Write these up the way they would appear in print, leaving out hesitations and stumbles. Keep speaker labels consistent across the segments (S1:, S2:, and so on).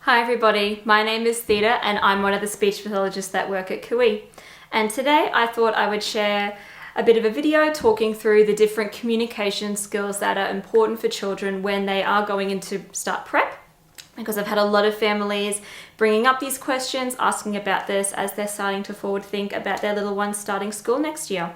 S1: Hi everybody, my name is Thida and I'm one of the speech pathologists that work at QE. And today I thought I would share a bit of a video talking through the different communication skills that are important for children when they are going into start prep. Because I've had a lot of families bringing up these questions, asking about this as they're starting to forward think about their little ones starting school next year.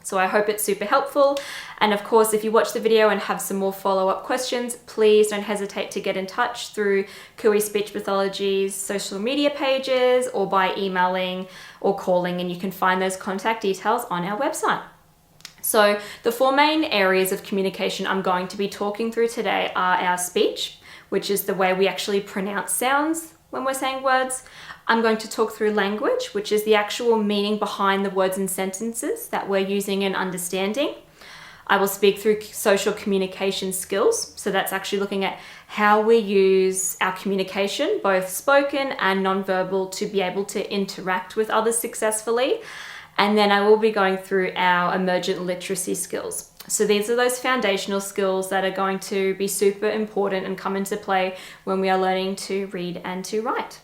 S1: So I hope it's super helpful. And of course, if you watch the video and have some more follow-up questions, please don't hesitate to get in touch through QE Speech Pathology's social media pages or by emailing or calling, and you can find those contact details on our website. So the four main areas of communication I'm going to be talking through today are our speech, which is the way we actually pronounce sounds when we're saying words. I'm going to talk through language, which is the actual meaning behind the words and sentences that we're using and understanding. I will speak through social communication skills. So that's actually looking at how we use our communication, both spoken and nonverbal, to be able to interact with others successfully. And then I will be going through our emergent literacy skills. So these are those foundational skills that are going to be super important and come into play when we are learning to read and to write.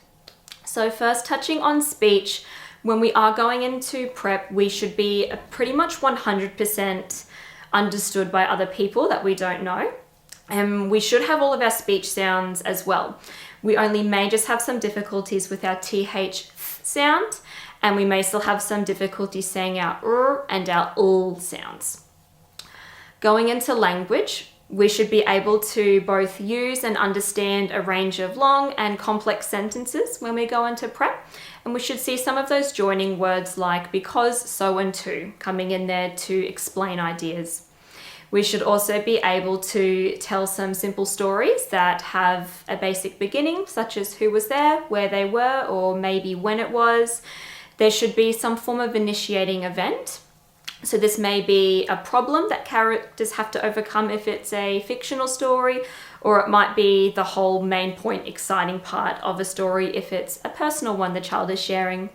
S1: So first, touching on speech, when we are going into prep, we should be pretty much 100% understood by other people that we don't know. And we should have all of our speech sounds as well. We only may just have some difficulties with our TH sound, and we may still have some difficulty saying our R and our L sounds. Going into language, we should be able to both use and understand a range of long and complex sentences when we go into prep. And we should see some of those joining words like because, so, and to coming in there to explain ideas. We should also be able to tell some simple stories that have a basic beginning, such as who was there, where they were, or maybe when it was. There should be some form of initiating event. So this may be a problem that characters have to overcome if it's a fictional story, or it might be the whole main point, exciting part of a story if it's a personal one the child is sharing.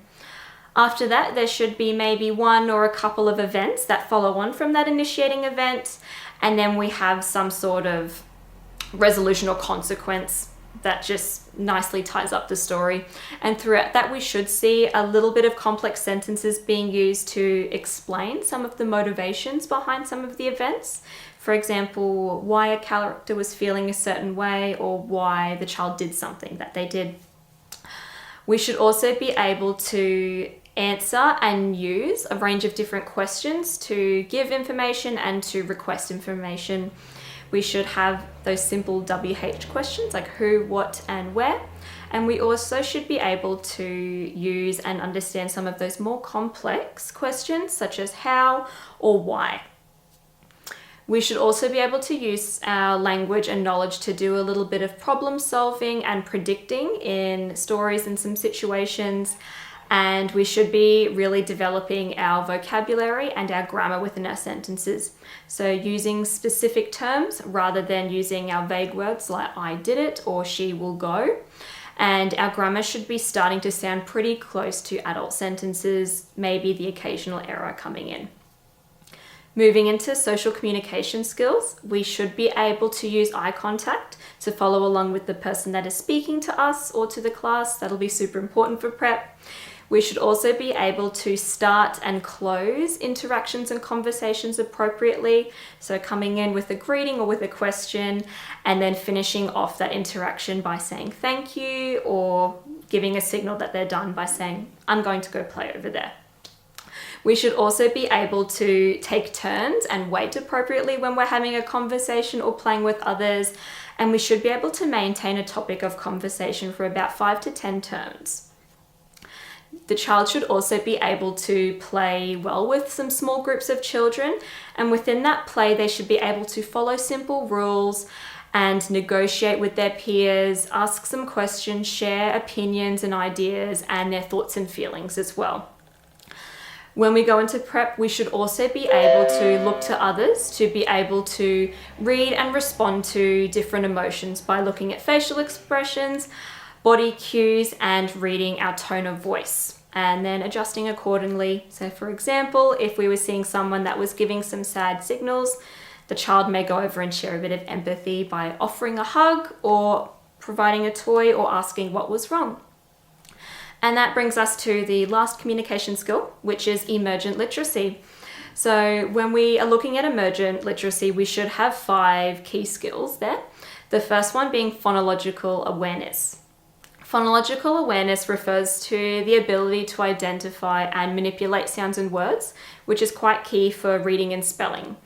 S1: After that, there should be maybe one or a couple of events that follow on from that initiating event, and then we have some sort of resolution or consequence that just nicely ties up the story. And throughout that, we should see a little bit of complex sentences being used to explain some of the motivations behind some of the events. For example, why a character was feeling a certain way or why the child did something that they did. We should also be able to answer and use a range of different questions to give information and to request information. We should have those simple WH questions like who, what, and where. And we also should be able to use and understand some of those more complex questions such as how or why. We should also be able to use our language and knowledge to do a little bit of problem solving and predicting in stories and some situations. And we should be really developing our vocabulary and our grammar within our sentences. So using specific terms rather than using our vague words like I did it or she will go. And our grammar should be starting to sound pretty close to adult sentences, maybe the occasional error coming in. Moving into social communication skills, we should be able to use eye contact to follow along with the person that is speaking to us or to the class. That'll be super important for prep. We should also be able to start and close interactions and conversations appropriately. So coming in with a greeting or with a question and then finishing off that interaction by saying thank you or giving a signal that they're done by saying, I'm going to go play over there. We should also be able to take turns and wait appropriately when we're having a conversation or playing with others. And we should be able to maintain a topic of conversation for about 5 to 10 turns. The child should also be able to play well with some small groups of children, and within that play they should be able to follow simple rules and negotiate with their peers, ask some questions, share opinions and ideas and their thoughts and feelings as well. When we go into prep, we should also be able to look to others to be able to read and respond to different emotions by looking at facial expressions, body cues, and reading our tone of voice, and then adjusting accordingly. So for example, if we were seeing someone that was giving some sad signals, the child may go over and share a bit of empathy by offering a hug or providing a toy, or asking what was wrong. And that brings us to the last communication skill, which is emergent literacy. So when we are looking at emergent literacy, we should have 5 key skills there. The first one being phonological awareness. Phonological awareness refers to the ability to identify and manipulate sounds and words, which is quite key for reading and spelling.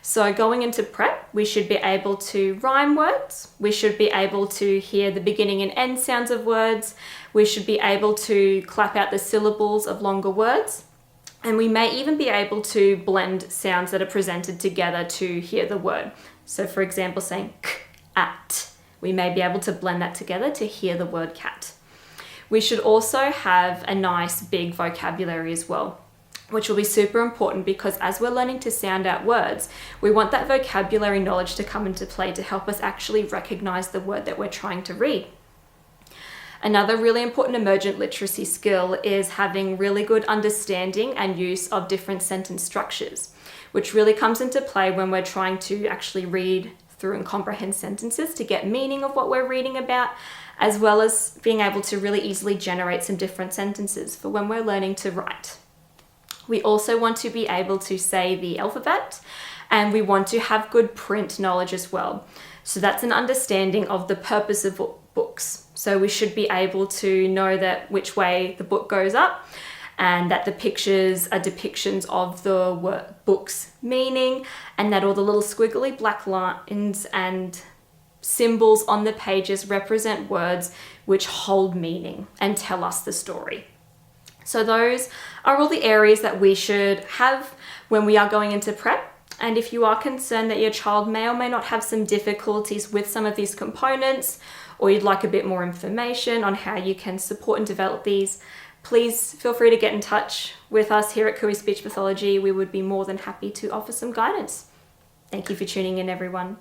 S1: So going into prep, we should be able to rhyme words. We should be able to hear the beginning and end sounds of words. We should be able to clap out the syllables of longer words. And we may even be able to blend sounds that are presented together to hear the word. So for example, saying k, at. We may be able to blend that together to hear the word cat. We should also have a nice big vocabulary as well, which will be super important because as we're learning to sound out words, we want that vocabulary knowledge to come into play to help us actually recognize the word that we're trying to read. Another really important emergent literacy skill is having really good understanding and use of different sentence structures, which really comes into play when we're trying to actually read through and comprehend sentences to get meaning of what we're reading about, as well as being able to really easily generate some different sentences for when we're learning to write. We also want to be able to say the alphabet, and we want to have good print knowledge as well. So that's an understanding of the purpose of books. So we should be able to know that which way the book goes up, and that the pictures are depictions of the book's meaning, and that all the little squiggly black lines and symbols on the pages represent words which hold meaning and tell us the story. So those are all the areas that we should have when we are going into prep. And if you are concerned that your child may or may not have some difficulties with some of these components, or you'd like a bit more information on how you can support and develop these, please feel free to get in touch with us here at Kui Speech Pathology. We would be more than happy to offer some guidance. Thank you for tuning in, everyone.